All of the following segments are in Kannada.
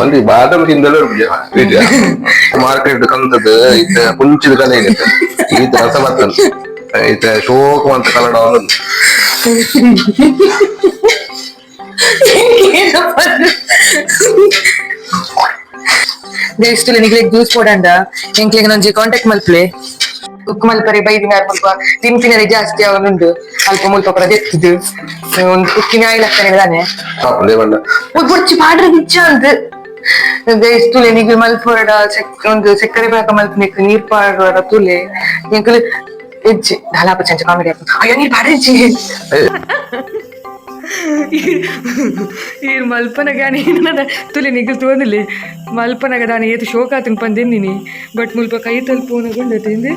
ಒಂದು ಬಾದಾಮ್ ತಿಂದಲೇ ಮಾರ್ಕೆಟ್ ಕಂತದ್ದು ಇತ್ತ ಕುಂಚಿದ ಕಲೆ ಏನಿತ್ತು ಈತ ರಸ ಬರ್ತದೆ ಈತ ಶೋಕ ಅಂತ ಕನ್ನಡ ನೆಕ್ಸ್ಟ್ ನಿಗ್ಲಿಗೆ ಜ್ಯೂಸ್ ಕೊಡಂಡ ಎಂಕ್ಲಿಗೆ ನಂಜಿ ಕಾಂಟ್ಯಾಕ್ಟ್ ಮಲ್ಪಲೆ ಉಕ್ಕು ಮಲ್ಪರೆ ಬೈದಿನ ಸ್ವಲ್ಪ ತಿನ್ಪಿನರೆ ಜಾಸ್ತಿ ಅವನುಂಡು ಅಲ್ಪ ಮುಲ್ಪ ಪ್ರದೆತ್ತಿದ್ದು ಒಂದು ಉಕ್ಕಿನ ಆಯಿಲ್ ಹಾಕ್ತಾನೆ ತಾನೆ ಬೊಚ್ಚಿ ಪಾಡ್ರೆ ನಿಚ್ಚ ಅಂತ ಎಷ್ಟು ನಿಗ್ಲಿ ಮಲ್ಪೊರಡ ಒಂದು ಸಕ್ಕರೆ ಪಾಕ ಮಲ್ಪನಿಕ್ ನೀರ್ ಪಾಡುವ ತುಲೆ ಎಂಕಲ್ ಹೆಚ್ಚಿ ಧಾಲಾಪ ಚಂಚ ಕಾಮಿಡಿ ಆಗ್ತದೆ ಅಯ್ಯೋ ನೀರ್ ಪಾಡ್ರಿಚ್ಚಿ ಈ ಮಲ್ಪನಗಾನಿ ತುಲೆ ನಿಗಲ್ ತೋಂದಿಲ್ಲ ಮಲ್ಪನಗ ದಾನಿ ಏತು ಶೋಕಾತನ್ ಪಂದೆನ್ನಿನಿ ಬಟ್ ಮುಲ್ಪ ಕೈ ತಲ್ಪೋನಗೊಂಡ ತಿಂದೆ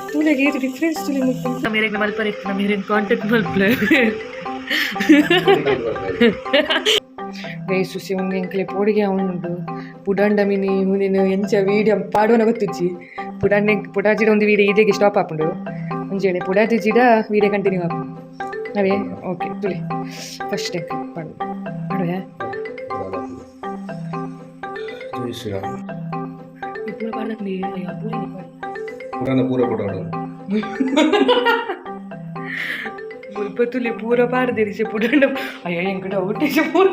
ತುಲೆಗೆ ಏತು ಡಿಫ್ರೆನ್ಸ್ ತುಲೆ ಮುಲ್ಪ ಮೇರೆಗ್ ಮಲ್ಪನ ಇತ್ತು ನಮ್ಮ ಮೇರೇನು ಕಾಂಟ್ಯಾಕ್ಟ್ ಮಲ್ಪಲೆ ಸುಸಿ ಒಂದು ಎಂಕ್ಲೆ ಪೋಡಿಗೆ ಅವನುಂಡು ಪುಡಂಡ ಮಿನಿ ಮುಂದಿನ ಎಂಚ ವೀಡಿಯೋ ಪಾಡುವನ ಗೊತ್ತಿಚ್ಚಿ ಪುಡಾಜಿಡ ಒಂದು ವೀಡಿಯೋ ಇದಕ್ಕೆ ಸ್ಟಾಪ್ ಹಾಕೊಂಡು ಮುಂಜಾನೆ ಪುಡಾಜಿ ಜಿಡ ವೀಡಿಯೋ ಕಂಟಿನ್ಯೂ ಹಾಕು ಅವೇ ಓಕೆ ತುಳಿ ಫಸ್ಟ್ ಟೈಮ್ ಪಾಡು ಮಾಡುವೆ ಪೂರ ಪಾಡ್ದಕ್ಕೆ ನೀ ಅಯ್ಯೋ ಪೂರ ಪಾಡು ಮುಲ್ಪ ತುಲಿ ಪೂರ ಪಾಡ್ದಿರಿಸಿ ಪುಡಂಡ ಅಯ್ಯೋ ಎಂಕಟ ಊಟಿಸಿ ಪೂರ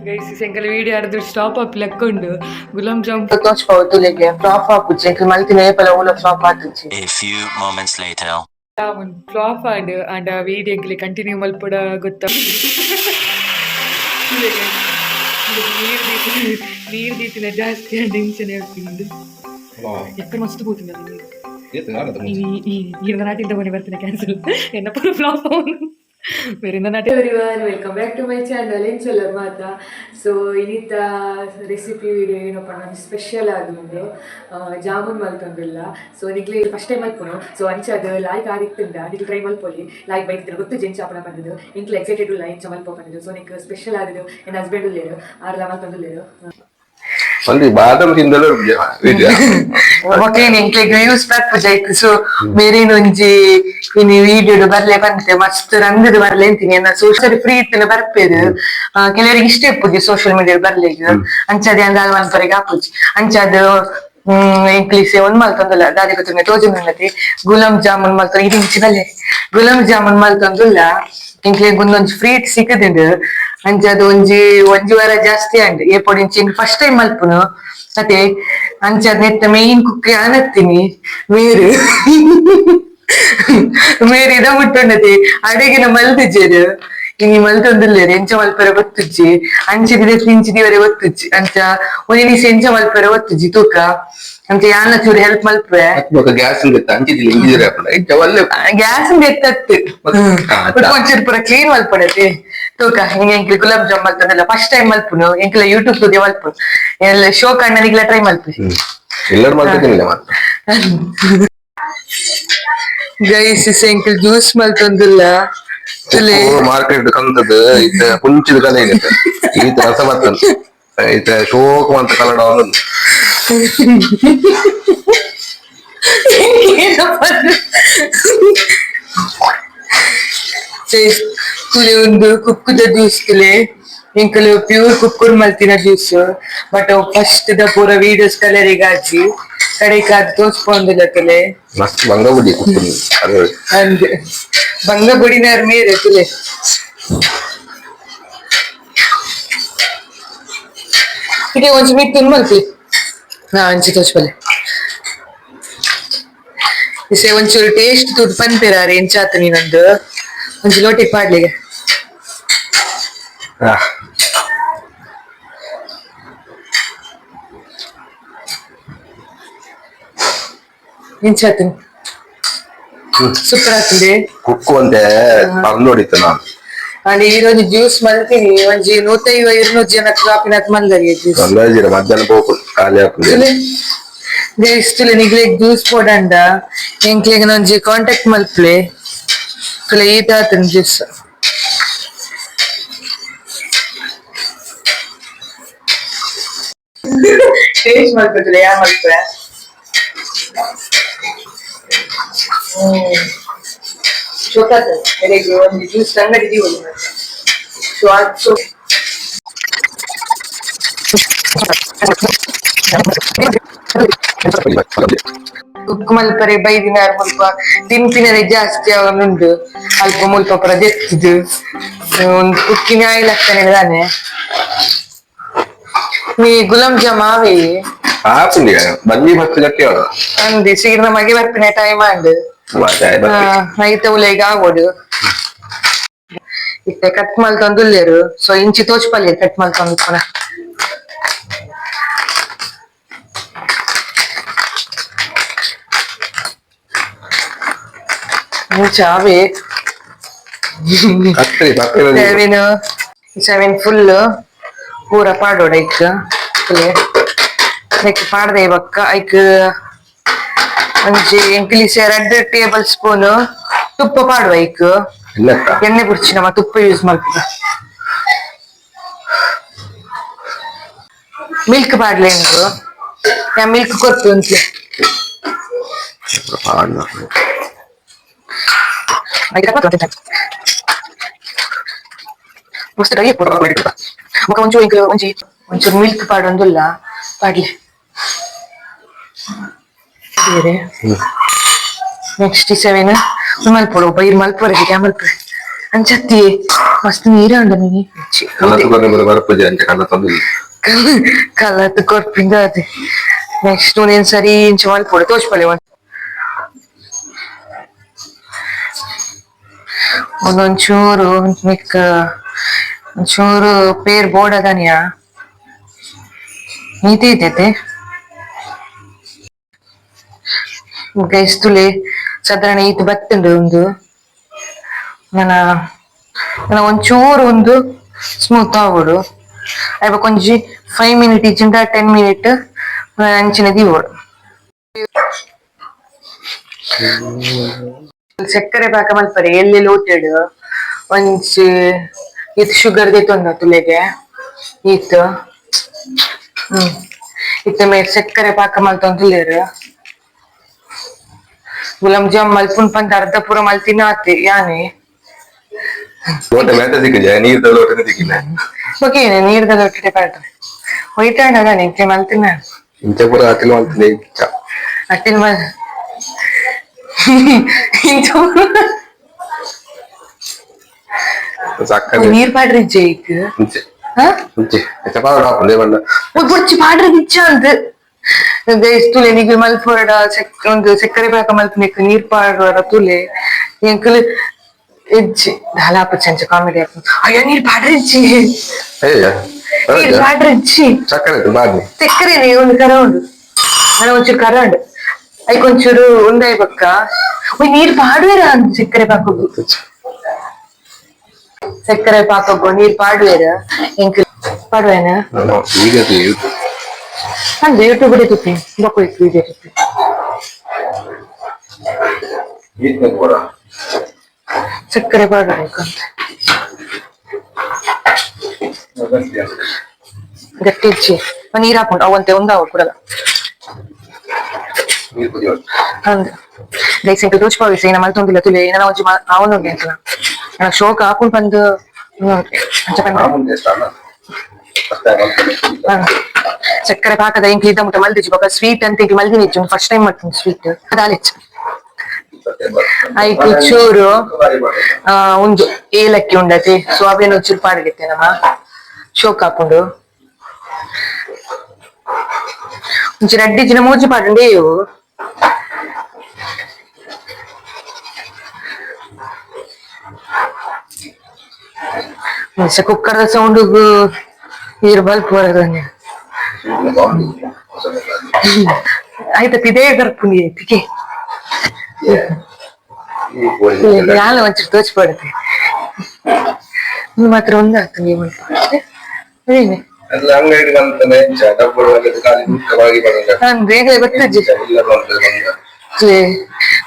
ಗೈಸಿ ಎಂಕಲ ವೀಡಿಯೋ ಆಡಿದ್ರು ಸ್ಟಾಪ್ ಅಪ್ ಲೆಕ್ಕೊಂಡು ಗುಲಾಬ್ ಜಾಮ್ ತೋಚ್ಪಾವು ತುಲಿಗೆ ಫ್ಲಾಪ್ ಹಾಕುಚ್ಚಿ ಎಂಕಲ್ ಮಲ್ತಿನ ಏಪಲ ಊಲ ಫ್ಲಾಪ್ ಹಾಕುಚ್ಚಿ A few moments later ಒಂದು ಫ್ಲಾಪ್ ಆಡು ಅಂಡ್ ಆ ವೀಡಿಯೋಗೆ ಕಂಟಿನ್ಯೂ ಮಲ್ಪಡ ಗೊತ್ತಾ ನೀರು ದೀತಿನ ಜಾಸ್ತಿ ಅಂಡ್ ಟೆನ್ಷನ್ ಹೇಳ್ತೀನಿ ಎక్కడ ಮಸ್ತ್ ಹೋಗ್ತೀನಿ ಈ ನಾಟಿಂದ ಮನೆ ಬರ್ತೀನಿ ಕ್ಯಾನ್ಸಲ್ ಎನ್ನ ಪೂರ ಫ್ಲಾಪ್ ಬೇರಿಂದ ನಾಟಿ welcome back to my channel ಎಂಚಲ್ಲ ಮಾತಾ ಸೊ ಇನ್ನಿತ್ತ ರೆಸಿಪಿ ವಿಡಿಯೋ ಏನಪ್ಪ ನಾನು ಸ್ಪೆಷಲ್ ಆಗುಂಡು ಜಾಮೂನ್ ಮಲ್ತೊಂದಿಲ್ಲ ಸೊ ನಿಗ್ಲಿ ಫಸ್ಟ್ ಟೈಮ್ ಮಲ್ಪುನು ಸೊ ಅಂಚದು ಲಾಯ್ಕ್ ಆಗಿತ್ತಿಂದ ನಿಗ್ಲು ಟ್ರೈ ಮಲ್ಪೊಲಿ ಲಾಯ್ಕ್ ಬೈತಿದ್ರು ಗೊತ್ತು ಜೆಂಚ ಅಪ್ಪನ ಬಂದಿದ್ದು ಇಂಕ್ಲು ಎಕ್ಸೈಟೆಡ್ ಇಲ್ಲ ಇಂಚ ಮಲ್ಪ ಬಂದಿದ್ದು ಸೊ ನಿಂಗೆ ಸ್ಪೆಷಲ್ ಆಗಿದ್ದು ನನ್ನ ಹಸ್ಬೆಂಡ್ ಉಳ್ಳೇರು ಆರ್ಲ ಮಲ್ತೊಂದಿಲ್ಲೇರು ಒಂದು ಬಾದಾಮ್ ತಿಂದಲೇ ಓಕೆ ನಿಂಗೆ ವ್ಯೂಸ್ ಬರ್ಪು ಜೈಕ್ ಸೊ ಮೇರೇನೊಂಜಿ ಇನಿ ವಿಡಿಯೋ ಬರ್ಲೆ ಬಂತೆ ಮಸ್ತ್ ರಂಗದ ಬರ್ಲೆ ಅಂತೀನಿ ನಾ ಸೋಷಿಯಲ್ ಫ್ರೀ ಇತ್ತಿನ ಬರ್ಪೇರು ಕೆಲವರಿಗೆ ಇಷ್ಟ ಇಪ್ಪುಜಿ ಸೋಷಿಯಲ್ ಮೀಡಿಯಾ ಬರ್ಲಿಗೆ ಅಂಚದೆ ಅಂದ ಮಲ್ಪರಿಗೆ ಹಾಪುಜಿ ಅಂಚದು ಇಂಗ್ಲೀಷ್ ಒಂದ್ ಮಲ್ತೊಂದಲ್ಲ ದಾದಿ ಗೊತ್ತಿನ ತೋಜುನತಿ ಗುಲಾಬ್ ಜಾಮೂನ್ ಮಲ್ತೊಂದು ಇದು ಇಂಚಿನಲ್ಲೇ ಗುಲಾಬ್ ಜಾಮೂನ್ ಮಲ್ತೊಂದುಲ್ಲ ಇಂಕ್ಲೆ ಒಂದೊಂದು ಫ್ರೀಟ್ ಸಿಕ್ಕದಿಂಡು ಅಂಚದು ಒಂಜಿ ವಾರ ಜಾಸ್ತಿ ಅಂಡ್ ಏಪೊಡು ಇಂಚಿ ಫಸ್ಟ್ ಟೈಮ್ ಮಲ್ಪುನು ಮತ್ತೆ ಅಂಚದ್ ನೆತ್ತ ಮೇಯ್ನ್ ಕುಕ್ಕಿ ಆನತ್ತೀನಿ ಮೇರು ಇದ ಮುಟ್ಟೊಂಡತಿ ಅಡೆಗಿನ ಮಲ್ತಿಜ್ಜೇರು ಇನಿ ಮಲ್ತೊಂದಿಲ್ಲೇರು ಎಂಚ ಮಲ್ಪರ ಗೊತ್ತುಜ್ಜಿ ಅಂಚಿದಿದೆ ಇಂಚಿದಿವರೆ ಗೊತ್ತುಜ್ಜಿ ಅಂಚ ಒಂದಿನಿಸಿ ಎಂಚ ಮಲ್ಪರ ಗೊತ್ತುಜ್ಜಿ ತೂಕ ಅಂತ ಯಾನ ಚೂರು ಹೆಲ್ಪ್ ಮಲ್ಪೆ ಗ್ಯಾಸ್ ಎತ್ತತ್ತು ಒಂಚೂರು ಪೂರ ಕ್ಲೀನ್ ಮಲ್ಪಡತಿ ತೂಕ ಹಿಂಗೆ ಎಂಕ್ಲಿ ಗುಲಾಬ್ ಜಾಮ್ ಮಲ್ತೊಂದಿಲ್ಲ ಫಸ್ಟ್ ಟೈಮ್ ಮಲ್ಪುನು ಎಂಕ್ಲ ಯೂಟ್ಯೂಬ್ ತುದಿ ಮಲ್ಪುನು ಎಲ್ಲ ಶೋ ಕಣ್ಣನಿಗ್ಲ ಟ್ರೈ ಮಲ್ಪಿ ಎಲ್ಲರೂ ಮಾಡ್ತಿದ್ದಿಲ್ಲ ಗೈಸ್ ಎಂಕ್ಲ್ ಜ್ಯೂಸ್ ಮಲ್ತೊಂದಿಲ್ಲ ಮಾರ್ಕೆಟ್ ಕಂತದ್ದು ಇತ್ತ ಕುಂಚಿದ ಕಲೆ ಏನಿತ್ತು ಈತ ರಸ ಬರ್ತದೆ ಈತ ಶೋಕ ಅಂತ ಕನ್ನಡ ತುಲೆ ಒಂದು ಕುಕ್ಕುದ ಜ್ಯೂಸ್ ತುಲೆ ಎಂಕಲು ಪ್ಯೂರ್ ಕುಕ್ಕುರ್ ಮಲ್ತಿನ ಜ್ಯೂಸ್ ಬಟ್ ಫಸ್ಟ್ ದ ಪೂರ ವಿಡಿಯೋಸ್ ಕಲರಿಗಾಜಿ ಕಡೆಕಾದ ತೋರ್ಸ್ಕೊಂಡಿಲ್ಲ ತುಲೆ ಮಸ್ತ್ ಬಂಗ ಬುಡಿ ಅಂದ್ ಬಂಗ ಬುಡಿನಾರ ಮೇರೆ ತುಲೆ ಇದೆ ಒಂಚು ಮೀಟ್ ತಿನ್ ಮಲ್ತಿ ನಾ ಅಂಚಿ ತೋಚ್ಬಲ್ಲೆ ಇಸೆ ಒಂಚೂರು ಟೇಸ್ಟ್ ತುಡ್ ಪನ್ಪೆರಾರೆ ಎಂಚಾತ ನೀನಂದು ಒಂಚು ಲೋಟಿಗೆ ಪಾಡ್ಲಿಗೆ ಎಂಚಾತ ಸೂಪರ್ ಆಗ್ತದೆ ಕುಕ್ಕು ಅಂತೆ ನೋಡಿತ್ತು ನಾನು ಅಲ್ಲಿ ಈರೊಂದು ಜ್ಯೂಸ್ ಮಲ್ತೀನಿ ಒಂಜಿ 150-200 ಜನ ಕಾಪಿನತ್ ಮಲ್ದರಿಗೆ ಜ್ಯೂಸ್ ಮಧ್ಯಾಹ್ನ ಹೋಗು ಖಾಲಿ ಹಾಕುದು ಇಷ್ಟುಲೆ ನಿಗ್ಲಿಗೆ ಜ್ಯೂಸ್ ಪೋಡಂಡ ಎಂಕ್ಲಿಗೆ ಒಂಜಿ ಕಾಂಟ್ಯಾಕ್ಟ್ ಮಲ್ಪ್ಲೆ ತುಲೆ ಈತ ಆತನ ಜ್ಯೂಸ್ ಟೇಸ್ಟ್ ಮಾಡ್ಕೊತಿಲ್ಲ ಯಾ ಮಲ್ಪೆ ಶೋಕಾತ ಎಲೆಗೆ ಒಂದು ಜ್ಯೂಸ್ ಅಂಗಡಿ ಸೊ ಅದು ಉಕ್ಕು ಮಲ್ಪರೆ ಬೈದಿನ ಮುಲ್ಪ ತಿನ್ಪಿನದೆ ಜಾಸ್ತಿ ಅವನುಂಡು ಅಲ್ಪ ಮುಲ್ಪ ಪುರ ದೆತ್ತಿದು ಒಂದು ಉಕ್ಕಿನ ಆಯಿಲ್ ಹಾಕ್ತಾನೆ ತಾನೆ ನೀ ಗುಲಾಬ್ ಜಾಮ್ ಆವೆ ಆಪುಂಡಿಯ ಬನ್ನಿ ಭಕ್ತಿ ಗಟ್ಟಿ ಅವಳು ಅಂದಿ ಸೀರ್ನ ಮಗೆ ಬರ್ಪಿನ ಟೈಮ್ ಅಂಡ್ ಐತ ಉಲೆಗೆ ಆಗೋಡು ಇತ್ತೆ ಕಟ್ ಮಲ್ತೊಂದುಲ್ಲೇರು ಸೊ ಇಂಚಿ ತೋಚ್ಪಲ್ಲೆ ಕಟ್ ಮಲ್ತೊಂದು ಪುರ ಚಾವೆ ಸೆವೆನ್ ಫುಲ್ ಪೂರ ಪಾಡೋಡ ಐಕ್ ಐಕ್ ಪಾಡ್ದೆ ಬಕ್ಕ ಐಕ್ ಒಂಜಿ ಎಂಕ್ಲಿಸ್ 2 ಟೇಬಲ್ ಸ್ಪೂನ್ ತುಪ್ಪ ಪಾಡುವ ಐಕ್ ಎಣ್ಣೆ ಬುಡ್ಚಿ ನಮ್ಮ ತುಪ್ಪ ಯೂಸ್ ಮಾಡ್ತೀರ ಮಿಲ್ಕ್ ಪಾಡ್ಲೆ ನಿಂಗು ಯಾ ಮಿಲ್ಕ್ ಕೊಟ್ಟು ಅಂತ ಒಂಚೂರು ಮಿಲ್ಕ್ ಪಾಡೊಂದುಲ್ಲ ಪಾಡ್ಲಿ ಬೇರೆ ನೆಕ್ಸ್ಟ್ 7 ಮಲ್ಪೊಡು ಬೈರ್ ಮಲ್ಪೊರೆಗೆ ಕ್ಯಾಮಲ್ಪೆ ಅಂಚತ್ತಿ ಮಸ್ತ್ ನೀರ ಉಂಡ ನೀ ಕಲತ್ ಕೊರ್ಪಿಂದ ಅದೇ ನೆಕ್ಸ್ಟ್ ನೀನ್ ಸರಿ ಇಂಚ ಮಲ್ಪೊಡು ತೋಚ್ಪಲ್ಲೆ ಒಂದೊಂಚೂರು ಮಿಕ್ಕ ಒಂಚೂರು ಪೇರ್ ಬೋರ್ಡ್ ಅದನಿಯಾ ನೀತಿ ಐತೈತೆ ಗೈಸ್ ತುಲೆ ಸಾಧಾರಣ ಈತ್ ಬತ್ತುಂಡು ಒಂದು ನನ್ನ ಒಂಚೂರು ಒಂದು ಸ್ಮೂತ್ ಆಗೋಡು ಅಯ್ಯ ಕೊಂಚಿ 5 ಮಿನಿಟ್ ಇಚ್ಚಿಂದ 10 ಮಿನಿಟ್ ಅಂಚಿನ ದೀವೋಡು ಸಕ್ಕರೆ ಪಾಕ ಮಲ್ಪರೆ ಎಲ್ಲಿ ಲೋಟೆಡ್ ಒಂಚಿ ಇದು ಶುಗರ್ ದೆತ್ತೊಂದ ತುಲೆಗೆ ಈತ್ ಇತ್ತ ಮೇಲೆ ಸಕ್ಕರೆ ಪಾಕ ಮಲ್ತೊಂದು ತುಲೇರು ಗುಲಾಬ್ ಜಾಮ್ ಮಲ್ಪುನ್ ಪಂತ ಅರ್ಧ ಪೂರ ಮಲ್ತಿನ ಆತೆ ಯಾನೆ ಓಕೆ ನೀರ್ದ ಲೋಟೆ ಪಾಡ್ರೆ ಹೋಯ್ತಾಣ ನಿಂಗೆ ಮಲ್ತಿನ ಅಟ್ಟಿಲ್ ಮಲ್ ನೀರ್ ಪಾಡ್ರಿ ಜೈಕ್ ಬುಡ್ಚಿ ಪಾಡ್ರಿ ದಿಚ್ಚ ಅಂತ ತುಲೆ ನಿಗೆ ಮಲ್ಪೊರಡ ಒಂದು ಸಕ್ಕರೆ ಪಾಕ ಮಲ್ಪನಿಕ್ ನೀರ್ ಪಾಡುವರ ತುಲೆ ಎಂಕಲ್ ಇಜ್ಜಿ ಧಾಲಾಪ ಚಂಚ ಕಾಮಿಡಿ ಆಪ ಅಯ್ಯೋ ನೀರ್ ಪಾಡ್ರಿ ಇಜ್ಜಿ ನೀರ್ ಪಾಡ್ರಿ ಇಜ್ಜಿ ಸಕ್ಕರೆ ಒಂದು ಕರ ಉಂಡು ಅಣ್ಣ ಒಂಚೂರು ಕರ ಉಂಡು ಐಕ್ ಒಂಚೂರು ಉಂದಾಯ್ ಬಕ್ಕ ನೀರ್ ಪಾಡುವೇರ ಅಂತ ಸಕ್ಕರೆ ಪಾಕಗು ಸಕ್ಕರೆ ಪಾಕಗು ನೀರ್ ಪಾಡುವೇರ ಎಂಕಲ್ ಪಾಡುವೇನ ಅಂದೆ ಯೂಟ್ಯೂಬ್ ತುಪ್ಪಿ ಬಕ್ಕೋಯ್ತು ವಿಡಿಯೋ ತುಪ್ಪಿ ಸಕ್ಕರೆ ಪಾಡಬೇಕಂತ ಗಟ್ಟಿ ಇಚ್ಚಿ ನೀರ್ ಹಾಕೊಂಡು ಅವಂತೆ ಒಂದಾವ ಕೊಡಲ್ಲ ಅಂದ್ರೆ ಗೈಸ್ ಇಂಟು ತೋಚ್ಪಾವಿಸಿ ಏನ ಮಲ್ತೊಂದಿಲ್ಲ ತುಲೆ ಏನ ಒಂಚಿ ಅವನೋಗಿ ಅಂತ ನಾ ಶೋಕ ಹಾಕೊಂಡು ಬಂದು ಸಕ್ಕರೆ ಪಾಕದ ಇಂಕ್ ಇದ್ದ ಮುಟ್ಟ ಮಲ್ದಿಚ್ಚು ಬೊಕ ಸ್ವೀಟ್ ಅಂತ ಇಂಕ್ ಮಲ್ದಿನಿ ಇಚ್ಚು ಫಸ್ಟ್ ಟೈಮ್ ಮಾಡ್ತೀನಿ ಸ್ವೀಟ್ ಅದಾಲಿಚ್ಚು ಐಕ್ ಚೂರು ಒಂಜು ಏಲಕ್ಕಿ ಉಂಡತಿ ಸೊ ಅವೇನು ಚೂರು ಪಾಡಿಗೆತ್ತೆ ನಮ್ಮ ಶೋಕ್ ಹಾಕೊಂಡು ಒಂಚೂರು ಅಡ್ಡಿಜಿನ ಮೂಜಿ ಪಾಡುಂಡೆ ಇವು ಕುಕ್ಕರ್ದ ಸೌಂಡ್ ನೀರು ಬಲ್ಪ್ ಬರೋದಂಗೆ ಆಯ್ತಾ ಇದೇ ಗರ್ಪುಂಡಿ ಐತಿಗೆ ನಾನು ಒಂಚೂರು ತೋಚ್ಪಡುತ್ತೆ ಮಾತ್ರ ಒಂದಾಗ್ತು ನೀವು ಅದೇನೆ ಬೇಗ ಗೊತ್ತಜ್ಜಿ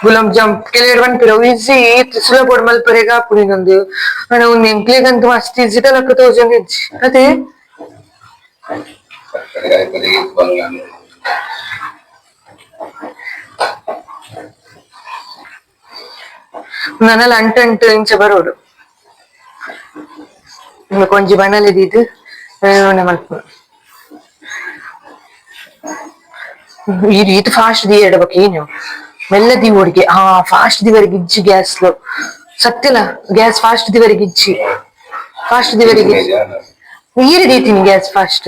ಗುಲಾಬ್ ಜಾಮ್ ಕೆಲವರು ಬಂದ್ಪಿರ ಈಸಿ ಸುಲಭ ಮಲ್ಪರೆಗ ಹಾಪುಡಿ ನಂದು ಅಣ್ಣ ಒಂದು ಎಂಕ್ಲೆಗಂತೂ ಮಸ್ತ್ ಈಸಿ ತನಕ ತೋಜಂಗ್ ಇಜ್ಜಿ ಅದೇ ನನ್ನಲ್ಲಿ ಅಂಟು ಇಂಚ ಬರೋಡು ಕೊಂಚಿ ಬಣ್ಣಲಿದ್ದು ಮಲ್ಪ ఈ రీతి ఫాస్ట్ తీయడబకి మెల్ల దిగుడికి ఫాస్ట్ దివరిగిచ్చి గ్యాస్ లో సత్యల గ్యాస్ ఫాస్ట్ దివరిగిచ్చి ఫాస్ట్ దివరిగి ఈరి తీತೀನಿ ಗ್ಯಾಸ್ ಫಾಸ್ಟ್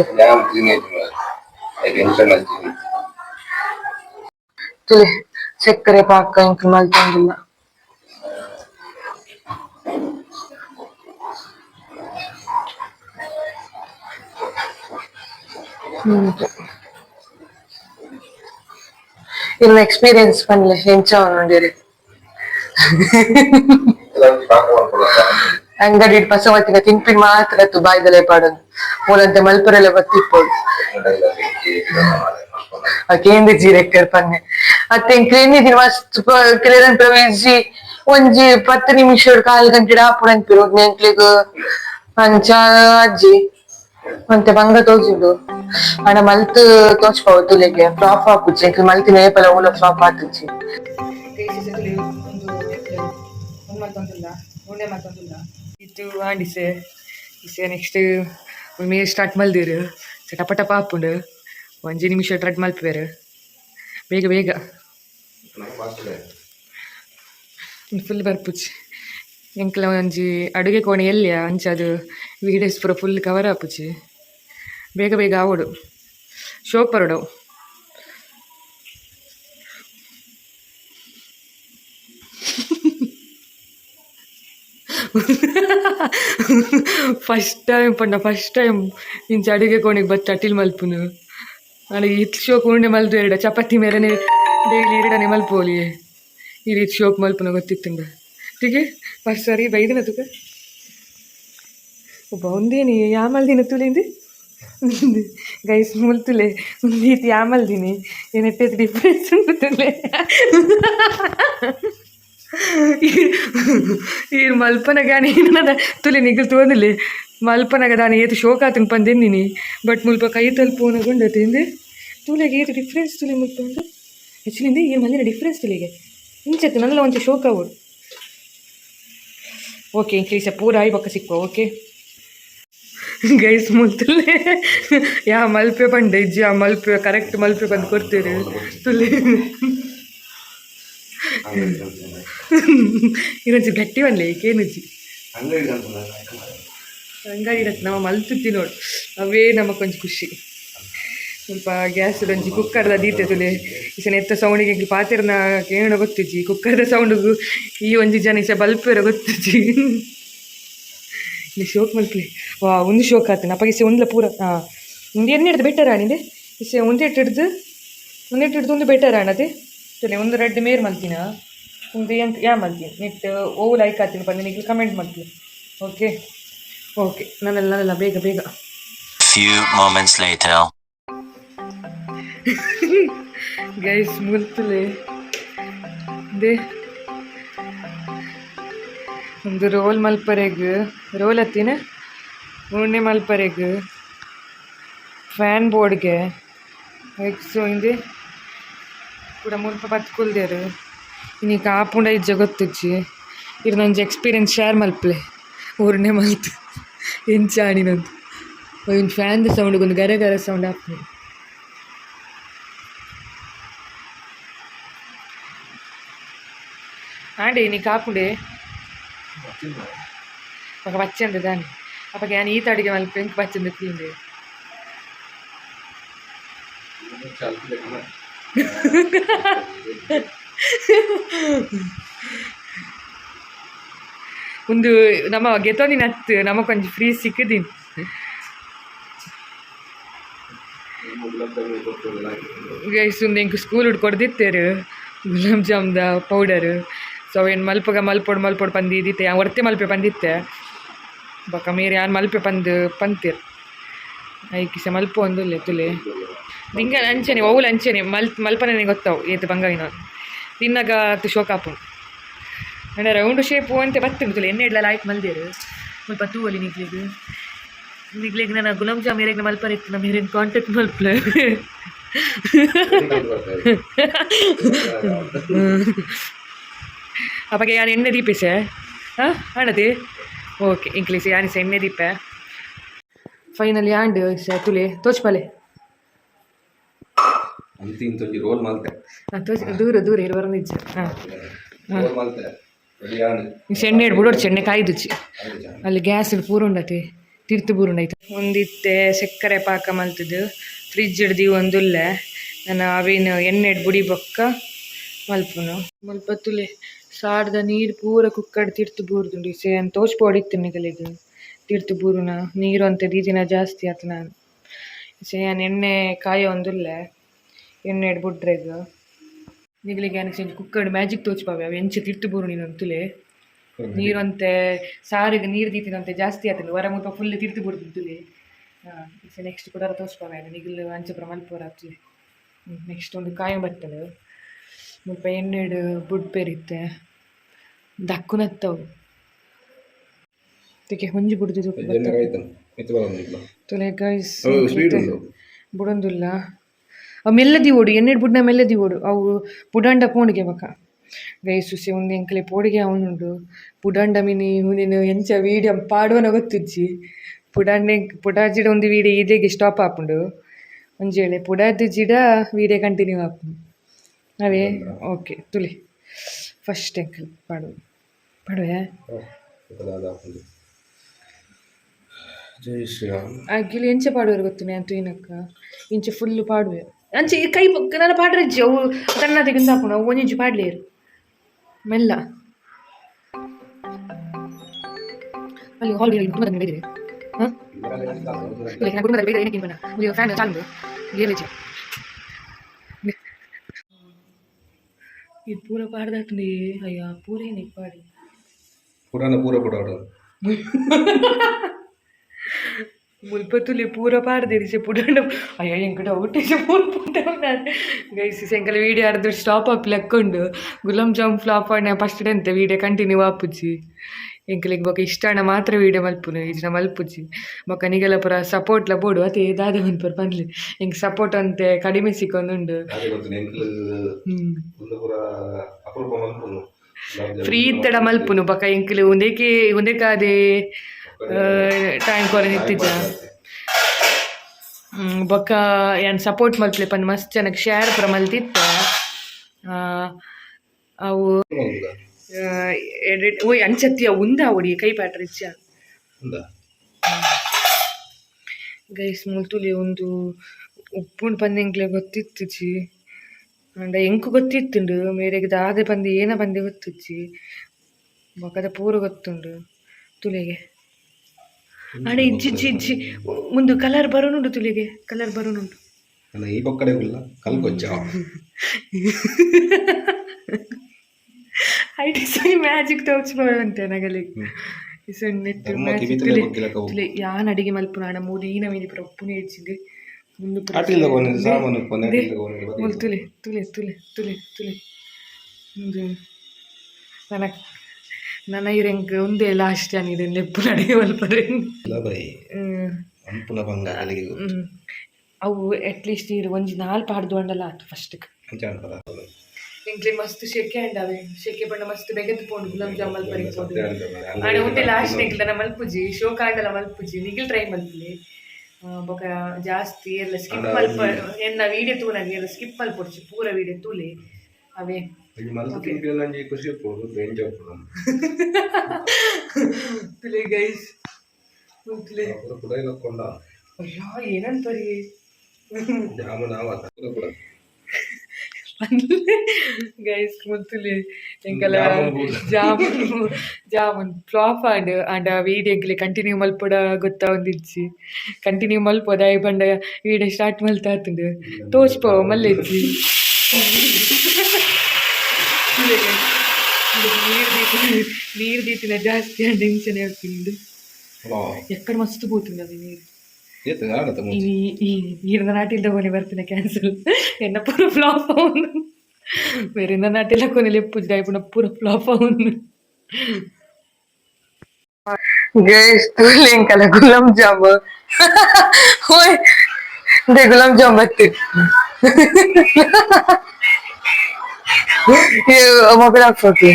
ತುಲೆ ಸಕ್ಕರೆ ಪಾಕ ಇಂಕ ಮಲ್ತಂದಿಲ್ಲ ಇನ್ನು ಎಕ್ಸ್ಪೀರಿಯನ್ಸ್ ಪನ್ಲೆ ಹೆಂಚವನೊಂದಿರಿ ಅಂಗಡಿ ಪಸವತ್ತಿನ ತಿನ್ಪಿನ್ ಮಾತ್ರ ಬಾಯ್ದಲೆ ಪಾಡೋದು ಮೂಲಂತೆ ಮಲ್ಪರೆಲ್ಲ ಬತ್ತಿಪ್ಪೋಡು ಕೇಂದ್ರ ಜೀರೆಕ್ಕರ್ ಪನ್ನೆ ಮತ್ತೆ ಕ್ಲೀನಿದಿನ ಮಸ್ತ್ ಕೆಲರನ್ ಪ್ರವೇಶಿ ಒಂಜಿ 10 ನಿಮಿಷ 1/4 ಗಂಟೆ ಆಪುಡು ಅನ್ಪಿರು ನೆಂಕ್ಲಿಗ್ ಅಂಚ ಅಜ್ಜಿ ಮತ್ತೆ ಬಂಗ ತೋಜುಡು ಅಣ್ಣ ಮಲ್ತ್ ತೋಚ್ಪಾವು ತುಲೆಗೆ ಫ್ಲಾಪ್ ಆಪುಜಿ ಮಲ್ತಿ ನೇಪಲ ಊಲ ಫ್ಲಾಪ್ ಆತುಜಿ ಇದು ಆಂಡಿಸೆ ಇಸೆ ನೆಕ್ಸ್ಟ್ ಮೇ ಸ್ಟಾರ್ಟ್ ಮಲ್ದಿರು ಟಪ ಟಪ ಆಪುಂಡು 1 ನಿಮಿಷ ಟ್ರಡ್ ಮಲ್ಪೇರು ಬೇಗ ಬೇಗ ಫುಲ್ ಬರ್ಪುಜಿ ಎಂಕ್ಲ ಒಂಜಿ ಅಡುಗೆ ಕೋಣೆ ಎಲ್ಲಿಯ ಅಂಚದು ವೀಡಿಯೋಸ್ ಪೂರ ಫುಲ್ ಕವರ್ ಆಪುಜಿ ಬೇಗ ಬೇಗ ಆವಡು ಶೋಕ್ ಬರೋಡು ಫಸ್ಟ್ ಟೈಮ್ ಇಂಚ ಅಡುಗೆ ಕೋಣೆಗೆ ಬತ್ತ ಅಟಿಲ್ ಮಲ್ಪುನು ನನಗೆ ಇತ್ ಶೋಕ್ ಉಂಡೆ ಮಲ್ತು ಎರಡ ಚಪಾತಿ ಮೇರೆನೆ ಡೈಲಿ ಎರಡನೇ ಮಲ್ಪೋಲಿ ಈ ರೀತಿ ಶೋಕ್ ಮಲ್ಪುನ ಗೊತ್ತಿತ್ತಂಗ ಟೀಕೆ ಫಸ್ಟ್ ಸರಿ ಬೈದಿನ ತುಕ ಒಬ್ಬ ಒಂದೇನಿ ಯಾಮಲ್ದಿನ ತುಲಿಂದು ಗೈಸ್ ಮುಲ್ತುಲೆ ಒಂದು ರೀತಿ ಯಾಮಲ್ದಿನಿ ಏನೆಟ್ಟೆ ಡಿಫ್ರೆನ್ಸ್ ಉಂಟುಲೆ ಈ ಮಲ್ಪನಗ ಏನದ ತುಲಿ ನಿಗಲ್ ತೋಂದಿಲ್ಲ ಮಲ್ಪನಗ ದಾನಿ ಏತು ಶೋಕ ಆತಂಗೆ ಪಂದೆನ್ನಿನಿ ಬಟ್ ಮುಲ್ಪ ಕೈ ತಲ್ಪೋನ ಗುಂಡತಿಂದೆ ತುಲೆಗೆ ಏತು ಡಿಫ್ರೆನ್ಸ್ ತುಲಿ ಮುಲ್ಪ ಉಂಟು ಹೆಚ್ಚಿನಿಂದ ಈ ಮಂದಿನ ಡಿಫ್ರೆನ್ಸ್ ತುಲಿಗೆ ಇಂಚತ್ತು ನಲ್ಲ ಒಂಚೆ ಶೋಕ ಅವಳು ಓಕೆ ಇಂಕ್ಲೀಸ ಪೂರ ಆಯಿ ಪಕ್ಕ ಸಿಕ್ಕುವ ಓಕೆ ಗೈಸ್ ಮುಲ್ತುಲೆ ಯಾ ಮಲ್ಪೆ ಪಂಡೆ ಇಜ್ಜಿ ಆ ಮಲ್ಪೆ ಕರೆಕ್ಟ್ ಮಲ್ಪೆ ಬಂದು ಕೊಡ್ತೀರಿ ತುಲೆ ಇದೊಂಚು ಗಟ್ಟಿ ಬನ್ಲೆ ಏನುಜ್ಜಿ ಅಂಗಡಿ ನಾವು ಮಲ್ತುತ್ತಿ ನೋಡು ಅವೇ ನಮಗೊಂದು ಖುಷಿ ಸ್ವಲ್ಪ ಗ್ಯಾಸ್ ಒಂಜಿ ಕುಕ್ಕರ್ದ ದೀತೆ ತುಲೆ ಈಸನ ಎತ್ತ ಸೌಂಡಿಗೆ ಪಾತ್ರೆನ ಕೇಣ ಗೊತ್ತಿಜ್ಜಿ ಕುಕ್ಕರ್ದ ಸೌಂಡಿಗೂ ಈ ಒಂಜಿ ಜನ ಈಸ ಬಲ್ಪೇರ ಗೊತ್ತಿಜ್ಜಿ ಇಲ್ಲಿ ಶೋಕ್ ಮಲ್ಪಲೆ ವಾ ಒಂದು ಶೋಕ್ ಆತನ ಅಪ್ಪ ಈಸೆ ಒಂದ್ಲ ಪೂರ ಒಂದು ಎಣ್ಣೆ ಹಿಡ್ದು ಬೆಟ್ಟರ ಆಣಿದೆ ಈಸೆ ಒಂದೆಟ್ಟು ಹಿಡ್ದು ಒಂದು ಬೆಟ್ಟರ ಆಣದೆ ತುಲೆ ಒಂದು ರೆಡ್ ಮೇರ್ ಮಲ್ತಿನ ಒಂದು ಎಂತ ಯಾ ಮಲ್ತೀನಿ ನೆಟ್ ಓವು ಲೈಕ್ ಆಗ್ತೀನಿ ಬಂದು ನಿಮಗೆ ಕಮೆಂಟ್ ಮಾಡ್ತೀನಿ ಓಕೆ ಓಕೆ ನಾನೆಲ್ಲ ಬೇಗ ಬೇಗ Few moments later. ಗೈಸ್ ಮುಲ್ತುಲೆ ದೇ ಒಂದು ರೋಲ್ ಮಲ್ಪರೆಗ್ ರೋಲ್ ಹತ್ತಿನ ಉಣ್ಣೆ ಮಲ್ಪರೆಗ್ ಫ್ಯಾನ್ ಬೋರ್ಡ್ಗೆ ಎಗ್ಸು ಹಿಂದೆ ಕೂಡ ಮುಲ್ಪ ಬತ್ಕೊಳ್ದೇರು ಇನ್ನೀಗ ಆಪುಂಡ ಇಜ್ಜ ಗೊತ್ತಿಜ್ಜಿ ಇದು ನಂಜಿ ಎಕ್ಸ್ಪೀರಿಯನ್ಸ್ ಶೇರ್ ಮಲ್ಪಲೆ ಊರ್ನೆ ಮಲ್ತು ಎಂಚಾಣಿನಂದು ಒಂದು ಫ್ಯಾನ್ದು ಸೌಂಡ್ ಒಂದು ಗರ ಗರ ಸೌಂಡ್ ಹಾಕ್ತೀನಿ ಆಂಡೆ ನೀ ಕಾಪುಂಡೆ ఒక పచ్చింది దాన్ని అప్పకి ఆయన ఈత అడిగే వాళ్ళకి పెంకు పచ్చింది తిండి ಒಂದು ನಮ್ಮ ಗೆತೋನಿ ನತ್ತು ನಮಗೊಂದು ಫ್ರೀ ಸಿಕ್ಕಿದೀನಿ ಗೈಸ್ ಒಂದು ಎಂಕು ಸ್ಕೂಲ್ ಹುಡ್ ಕೊಡ್ದಿತ್ತೇರು ಗುಲಾಬ್ ಜಾಮ್ದ ಪೌಡರ್ ಸೊ ಏನು ಮಲ್ಪೊಡು ಪಂದಿದ್ದಿತ್ತೆ ಹೊರ್ತೆ ಮಲ್ಪೆ ಪಂದಿತ್ತೆ ಬೊಕ್ಕ ಮೇರೆ ಯಾರು ಮಲ್ಪೆ ಪಂತೀರ್ ಐಕಿಸ ಮಲ್ಪು ಒಂದುಲ್ಲೆ ತುಲೆ ದಿಂಗ ಅಂಚನೆ ಅವುಲು ಅಂಚನೆ ಮಲ್ಪನೆ ಗೊತ್ತಾವು ಏತು ಬಂಗಾಯಿನ ತಿನ್ನಾಗ ಅದು ಶೋಕಾಪು ಅಂಡ ರೌಂಡ್ ಶೇಪು ಅಂತ ಬರ್ತುಂಟು ತುಲೆ ಎಣ್ಣೆ ಇಡ್ಲಲ್ಲ ಆಯ್ತು ಮಲ್ದೇರು ಸ್ವಲ್ಪ ತೂವಲ್ಲಿ ನಿಗ್ಲಿಗೆ ನಾನು ಗುಲಾಬ್ ಜಾಮ್ ಮೇರೆಗೆ ಮಲ್ಪನೆ ಇತ್ತು ನಮ್ಮ ಮೇರೇನು ಕಾಂಟ್ಯಾಕ್ಟ್ ಮಲ್ಪಲೆ ಅಪ್ಪಗೆ ಯಾರು ಎಣ್ಣೆ ದೀಪೇಸೆ ಹಾಂ ಆಣತಿ ಓಕೆ ಇಂಕ್ಲೀಸ್ ಯಾನಿಸ ಎಣ್ಣೆ ದೀಪೆ ಫೈನಲಿ ಆಂಡ್ ತುಲೆ ತೋಚ್ಪಾಲೆ ಅಂತ ಇಂತೊಂಜಿ ರೋಲ್ ಮಾಲ್ತೆ ದೂರ ದೂರ ಇರು ಬರಂದಿಜ್ಜ ರೋಲ್ ಮಾಲ್ತೆ ರೆಡಿಯಾನ್ ಚೆಣ್ಣೆ ಬಿಡೋಡು ಚೆಣ್ಣೆ ಕಾಯ್ದುಚ್ಚಿ ಅಲ್ಲಿ ಗ್ಯಾಸ್ ಪೂರ ಉಂಡತಿ ತಿರ್ತು ಪೂರ ಉಂಡಾಯ್ತು ಒಂದಿತ್ತೆ ಸಕ್ಕರೆ ಪಾಕ ಮಲ್ತದ್ದು ಫ್ರಿಜ್ ಹಿಡ್ದು ಒಂದುಲ್ಲೆ ನಾನು ಅವೇನು ಎಣ್ಣೆ ಬುಡಿ ಬೊಕ್ಕ ಮಲ್ಪುನು ಮಲ್ಪ ತುಲೆ ಸಾಡ್ದ ನೀರು ಪೂರ ಕುಕ್ಕಡ್ ತಿರ್ತು ಬೂರ್ದುಂಡು ಸೇ ಅಂತ ತೋಚ್ಪು ಹೊಡಿತೀನಿ ಕಲಿಗೆ ತಿರ್ತು ಬೂರುನ ನೀರು ಅಂತ ದಿನ ಜಾಸ್ತಿ ಆತ ನಾನು ಸೇ ನಾನು ಎಣ್ಣೆ ಕಾಯ ಒಂದುಲ್ಲೆ ಎಣ್ಣೆ ಬಿಡ್ರೆಗ ನಿಗಲಿಗೆ ಏನಕ್ಕೆ ಕುಕ್ಕಡ್ ಮ್ಯಾಜಿಕ್ ತೋಚ್ಪಾವೆ ಅವು ಎಂಚೆ ತಿರ್ತು ಬೂರು ನೀನು ಅಂತಲೇ ನೀರು ಅಂತೆ ಸಾರಿಗೆ ನೀರು ದೀತಿನಂತೆ ಜಾಸ್ತಿ ಆತಲ್ಲ ಹೊರ ಮುಲ್ಪ ಫುಲ್ ತಿರ್ತು ಬಿಡ್ತಿದ್ದುಲೆ ಹಾಂ ನೆಕ್ಸ್ಟ್ ಕೂಡ ತೋಚ್ಪಾವೆ ನಿಗಲು ಅಂಚಪ್ರ ಮಲ್ಪುರ ಆಗ್ತದೆ ನೆಕ್ಸ್ಟ್ ಒಂದು ಕಾಯ ಬರ್ತದೆ ಮುಲ್ಪ ಎಣ್ಣೆಡು ಬುಡ್ಪೇರಿತ್ತೆ ದಕ್ಕುನತ್ತವು ಅದಕ್ಕೆ ಹೊಂಜಿ ಬಿಡ್ದು ತುಲೆ ಗೈಸ್ ಬುಡೊಂದುಲ್ಲ ಅವು ಮೆಲ್ಲದಿ ಓಡು ಎಣ್ಣೆಡು ಬುಡ್ನ ಮೆಲ್ಲದಿ ಓಡು ಅವು ಪುಡಾಂಡ ಪೋಣಿಗೆ ಬಕ ಗೈಸ್ ಸುಸಿ ಒಂದು ಎಂಕಲೆ ಪೋಡಿಗೆ ಅವನುಂಡು ಪುಡಾಂಡ ಮಿನಿ ನೀನು ಎಂಚ ವೀಡಿಯೋ ಪಾಡುವನ ಗೊತ್ತಿಜ್ಜಿ ಪುಡಾಜಿಡ ಒಂದು ವೀಡಿಯೋ ಇದೆಗೆ ಸ್ಟಾಪ್ ಹಾಪುಂಡು ಒಂಜೇಳೆ ಪುಡಾದ ಜಿಡ ವೀಡಿಯೋ ಕಂಟಿನ್ಯೂ ಹಾಪುಂಡು ಅವೇ ಓಕೆ ತುಲಿ ಫಸ್ಟ್ ಎಂಕಲ್ ಪಾಡುವೆ ಜೈ ಶ್ರೀರಾಮ್ ಅಗ್ಗಿಲಿ ಎಂಚೆ ಪಾಡುವರು ಗೊತ್ತುನೆ ಅಂತೂ ಏನಕ್ಕ ಇಂಚೆ ಫುಲ್ಲು ಪಾಡುವೆ ಅಂಚೆ ಕೈ ನನ್ನ ಪಾಡ್ರಜ್ಜಿ ಅವು ತನ್ನ ತೆಗೆದು ಹಾಪುಣ ಅವು ಒಂಜಿಂಚು ಪಾಡ್ಲೇರು ಮೆಲ್ಲ ಅಲ್ಲಿ ಹಾಲ್ ಹಿಡಿದಿರಿ ಹಾಂ ಫ್ಯಾನ್ ಚಾಲು ಇದು ಪೂರ ಪಾಡ್ದಾಟ್ಲಿ ಅಯ್ಯ ಪೂರೇನೆ ಪಾಡಿ ಪುರಾಣ ಪೂರ ಪುಡಾಡ ಮುಲ್ಪತ್ತುಲಿ ಪೂರ ಪಾಡ್ದಿರಿಸಿ ಪುಡಾಂಡ ಅಯ್ಯ ಎಂಕಟ ಊಟಿಸಿ ಪೂರ ಪುಟ್ಟ ಗೈಸಿ ಎಂಕಲ ವೀಡಿಯೋ ಆಡ್ದು ಸ್ಟಾಪ್ ಅಪ್ ಲೆಕ್ಕೊಂಡು ಗುಲಾಬ್ ಜಾಮ್ ಫ್ಲಾಪ್ ಆಡ ಫಸ್ಟ್ ಅಂತೆ ವೀಡಿಯೋ ಕಂಟಿನ್ಯೂ ಆಪುಜಿ ಎಂಕಲಿಗೆ ಬೊಕ ಇಷ್ಟಾಣ ಮಾತ್ರ ವೀಡಿಯೋ ಮಲ್ಪುನು ಇಜ್ನ ಮಲ್ಪುಜಿ ಬೊಕ ನಿಗಲ ಪೂರ ಸಪೋರ್ಟ್ಲ ಬೋಡು ಅದೇ ದಾದ ಮನ್ಪರ್ ಪನ್ಲಿ ಎಂಕ್ ಸಪೋರ್ಟ್ ಅಂತೆ ಕಡಿಮೆ ಸಿಕ್ಕೊಂದುಂಡು ಫ್ರೀ ತಡ ಮಲ್ಪುನು ಬೊಕ ಎಂಕಲು ಒಂದೇ ಕಾದೆ ಟೈಮ್ ಕೊರೆ ನಿಂತಿದ್ದ ಬೊಕ್ಕ ಏನು ಸಪೋರ್ಟ್ ಮಲ್ಪಲೆ ಪಂದ್ ಮಸ್ತ್ ಜನಕ್ಕೆ ಶೇರ್ ಪುರ ಮಲ್ತಿತ್ತ ಅವು ಓಯ್ ಅಂಚತ್ತಿಯ ಉಂದ ಅವಡಿ ಕೈ ಪ್ಯಾಟ್ರ್ ಇಚ್ಚ ಗೈಸ್ ಮುಲ್ತುಲಿ ಒಂದು ಉಪ್ಪುಂಡು ಪಂದೆಂಕ್ಲೆ ಗೊತ್ತಿತ್ತುಜಿ ಅಂಡ ಎಂಕು ಗೊತ್ತಿತ್ತುಂಡು ಮೇರೆಗೆ ದಾದೆ ಪಂದೆ ಏನ ಪಂದೆ ಗೊತ್ತಿಜ್ಜಿ ಬೊಕದ ಪೂರ ಗೊತ್ತುಂಡು ತುಲೆಗೆ ಆಡ ಇಜ್ಜಿ ಮುಂದು ಕಲರ್ ಬರೋನುಂಡು ತುಲಿಗೆ ಕಲರ್ ಬರೋನುಂಡು ಈ ಪಕ್ಕಡೆ ಕಲ್ಗೊಚ್ಚ ಐಟಿ ಸರಿ ಮ್ಯಾಜಿಕ್ ತೋಚ್ಬೋದಂತೆ ನಗಲಿ ಯಾನ್ ಅಡಿಗೆ ಮಲ್ಪುನ ಆಡ ಮೂರು ಈನ ಮೀನಿ ಪುರ ಉಪ್ಪುನೇ ಹೆಚ್ಚಿದೆ ಮುಂದೆ ತುಲೆ ತುಲೆ ತುಲೆ ತುಲೆ ತುಲೆ ಮುಂದೆ ನನ್ನ ಇರಂಗ್ ಒಂದೇ ಲಾಸ್ಟ್ ಆನಿದೆ ನೆಪ್ಪುನ ಅಡಿಗೆ ಮಲ್ಪರೆ ಅವು ಅಟ್ಲೀಸ್ಟ್ ಇರು ಒಂಜಿ 4 ಪಾಡ್ದು ಅಂಡಲ್ಲ ಆತು ಫಸ್ಟ್ಗೆ ಎಂಕ್ಲೆ ಮಸ್ತ್ ಶೆಕೆ ಅಂಡವೆ ಶೆಕೆ ಪಂಡ ಮಸ್ತ್ ಬೆಗೆದು ಪೋಂಡು ಗುಲಾಬ್ ಜಾಮ್ ಮಲ್ಪರಿ ಪೋಂಡು ಆಡ ಒಂದೇ ಲಾಸ್ಟ್ ನೆಕ್ಲ ನಾ ಮಲ್ಪುಜಿ ಶೋ ಕಾಂಡಲ ಮಲ್ಪುಜಿ ನಿಗಿಲ್ ಟ್ರೈ ಮಲ್ಪುಲಿ ಬೊಕ ಜಾಸ್ತಿ ಎಲ್ಲ ಸ್ಕಿಪ್ ಮಲ್ಪ ಎನ್ನ ವೀಡಿಯೋ ತೂನಾಗ ಎಲ್ಲ ಸ್ಕಿಪ್ ಮಲ್ಪೊಡ್ಚಿ ಪೂರ ವೀಡಿಯೋ ತೂಲೆ ಅವೇ ತುಲೆ ಗೈಸ್ ತುಲೆ ಅಯ್ಯೋ ಏನಂತರಿ ಗೈಸ್ ಮುತ್ತುಲಿ ಎಂಕಲ ಜಾಮೂನ್ ಫ್ಲಾಪ್ ಆಂಡ ವೀಡಿಯೋ ಎಂಕಲೆ ಕಂಟಿನ್ಯೂ ಮಲ್ಪೊಡ ಗೊತ್ತಾ ಒಂದಿಜ್ಜಿ ಕಂಟಿನ್ಯೂ ಮಲ್ಪೋದ ಐ ಪಂಡ ವೀಡಿಯೋ ಸ್ಟಾರ್ಟ್ ಮಲ್ತಾತುಂಡು ತೋಚ್ಪೋ ಮಲ್ಲೆಜ್ಜಿ ನೀರು ದೀತಿನ ಜಾಸ್ತಿ ಅಂಡ್ ಟೆನ್ಷನ್ ಆಗ್ತಿಂಡು ಎಕ್ಕಡ ಮಸ್ತ್ పోతుంది అది ನೀರು ఈయన నాటిల్లో కొని బర్తిన క్యాన్సిల్ ఎన్న పూర ఫ్లాప్ అవును వేరేంద నాటిల్లో కొని లెప్పు ఇప్పుడు పూర ఫ్లాప్ అవును గైస్ తూలింకల గులాబ్ జామ్ ఓయ్ దే గులాబ్ జామ్ బత్తి ಮೊಬೈಲ್ ಹಾಕ್ಸೋಕೆ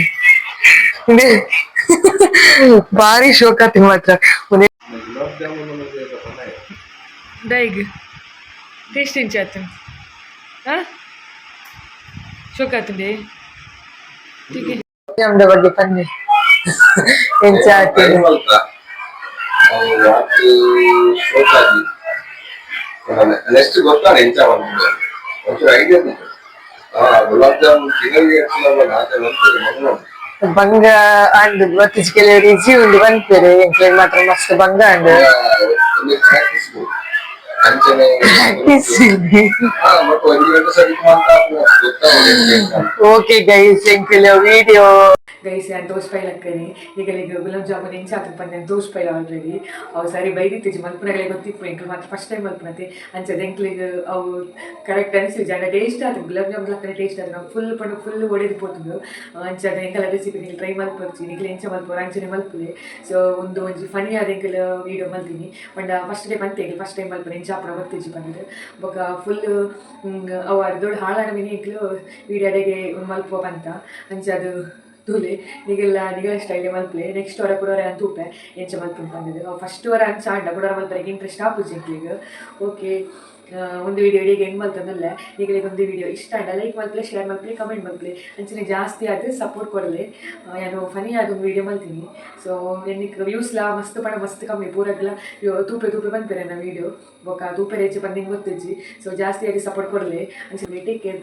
ಭಾರಿ ಶೋಕ ಆತಿ ಮಾತ್ರ ಡೈಗ್ ಟೇಸ್ಟ್ ಇಂಚ ಆತ ಶೋಕ ಆಗ್ತದೆ ನಮ್ದ ಬಗ್ಗೆ ಬನ್ನಿ ಎಂಚ ಆಗ್ತದೆ ನೆಕ್ಸ್ಟ್ ಗೊತ್ತಾಗ ಎಂಚ ಒಂದು ಒಂಚೂರು ಐಡಿಯಾ ಗುಲಾಬ್ ಜಾಮೂನ್ ತಿನ್ನಲಿ ಬಂಗ ಅಂಡ್ ಬತ್ತಿಜ್ ಕೆಲವರು ಈಜಿ ಉಂಡು ಬಂದ್ಪೇರೆ ಎಂಕ್ಲೆ ಮಾತ್ರ ಮಸ್ತ್ ಬಂಗ ಅಂಡ್ ಓಕೆ ಗೈಸ್ ಎಂಕ್ಲೆ ವಿಡಿಯೋ ಗೈಸ್ ನಾನು ತೋರಿಸ್ಪೈಲ್ ಹಾಕ್ತೀನಿ ಈಗ ಗುಲಾಬ್ ಜಾಮೂನ್ ಹೆಂಗೆ ಸಾಕು ಬಂದು ನಾನು ತೋರಿಸ್ಪೈಲ್ ಆಲ್ರೆಡಿ ಅವು ಸರಿ ಬೈದಿತ್ತು ಮಲ್ಪುನಾಗಲೇ ಗೊತ್ತಿತ್ತು ಎಂಕ್ಲು ಮಾತ್ರ ಫಸ್ಟ್ ಟೈಮ್ ಮಲ್ಪನತೆ ಅಂಚದ ಎಂಕ್ಲಿಗೆ ಅವು ಕರೆಕ್ಟ್ ಅನಿಸಿದ್ದು ಜನ ಟೇಸ್ಟ್ ಆಯ್ತು ಗುಲಾಬ್ ಜಾಮೂನ್ ಹಾಕಿದ್ರೆ ಟೇಸ್ಟ್ ಆಯ್ತು ನಾವು ಫುಲ್ ಹೊಡೆದು ಪೋತದ್ದು ಅಂಚದ ಎಂಕಲ ರೆಸಿಪಿ ನೀವು ಟ್ರೈ ಮಲ್ಪರ್ಚಿ ನಿಖಿಲ್ ಎಂಚ ಮಲ್ಪೋರು ಅಂಚನೆ ಮಲ್ಪಲೆ ಸೊ ಒಂದು ಫನಿ ಆದ ಎಂಕಲ್ ವೀಡಿಯೋ ಮಲ್ತೀನಿ ಬಟ್ ಫಸ್ಟ್ ಟೈಮ್ ಅಂತೇಳಿ ಫಸ್ಟ್ ಟೈಮ್ ಮಲ್ಪನೆ ಎಂಚ ಅಪ್ಪನ ಗೊತ್ತಿಜ್ಜಿ ಬಂದಿದ್ದು ಬೊಕ ಫುಲ್ ಅವು ದೊಡ್ಡ ಹಾಳಾಡ ಮಿನಿ ಎಂಕ್ಲು ವೀಡಿಯೋ ಅಡೆಗೆ ಮಲ್ಪೋ ಬಂತ ಅಂಚದು ತೂಲೆ ನಿಗಲ ಸ್ಟೈಲ್ ಮಲ್ಪಲೆ ನೆಕ್ಸ್ಟ್ ವರ ಕೂಡ ಅಂತ ಉಪ್ಪೆ ಎಂಚ ಮಲ್ಪು ಬಂದಿದ್ದು ಫಸ್ಟ್ ವರ ಅಂಚ ಆಂಡ ಕೂಡ ಮಲ್ಪರೆಗೆ ಇಂಟ್ರೆಸ್ಟ್ ಆಪುಜಿ ಎಂಕ್ಲಿಗೆ ಓಕೆ ಒಂದು ವಿಡಿಯೋ ಇಡೀಗೆ ಹೆಂಗೆ ಮಲ್ತಂದಲ್ಲ ಈಗ ಒಂದು ವಿಡಿಯೋ ಇಷ್ಟ ಆಂಡ ಲೈಕ್ ಮಲ್ಪಲೆ ಶೇರ್ ಮಲ್ಪಲೆ ಕಮೆಂಟ್ ಮಲ್ಪಲೆ ಅಂಚನೆ ಜಾಸ್ತಿ ಆದ್ರೆ ಸಪೋರ್ಟ್ ಕೊಡಲೆ ನಾನು ಫನಿ ಆದ ಒಂದು ವಿಡಿಯೋ ಮಲ್ತೀನಿ ಸೊ ಎನ್ನಿಗೆ ವ್ಯೂಸ್ಲ ಮಸ್ತ್ ಪಣ ಮಸ್ತ್ ಕಮ್ಮಿ ಪೂರಗ್ಲ ತೂಪೆ ಬಂದ್ಪೇರೆ ನಾ ವಿಡಿಯೋ ಬೊಕ್ಕ ತೂಪೆ ರೇಚೆ ಬಂದು ಹಿಂಗೆ ಗೊತ್ತಿಜ್ಜಿ ಸೊ ಜಾಸ್ತಿ ಆಗಿ ಸಪೋರ್ಟ್ ಕೊಡಲೆ ಅಂಚನೆ ಟೇಕ್ ಕೇರ್.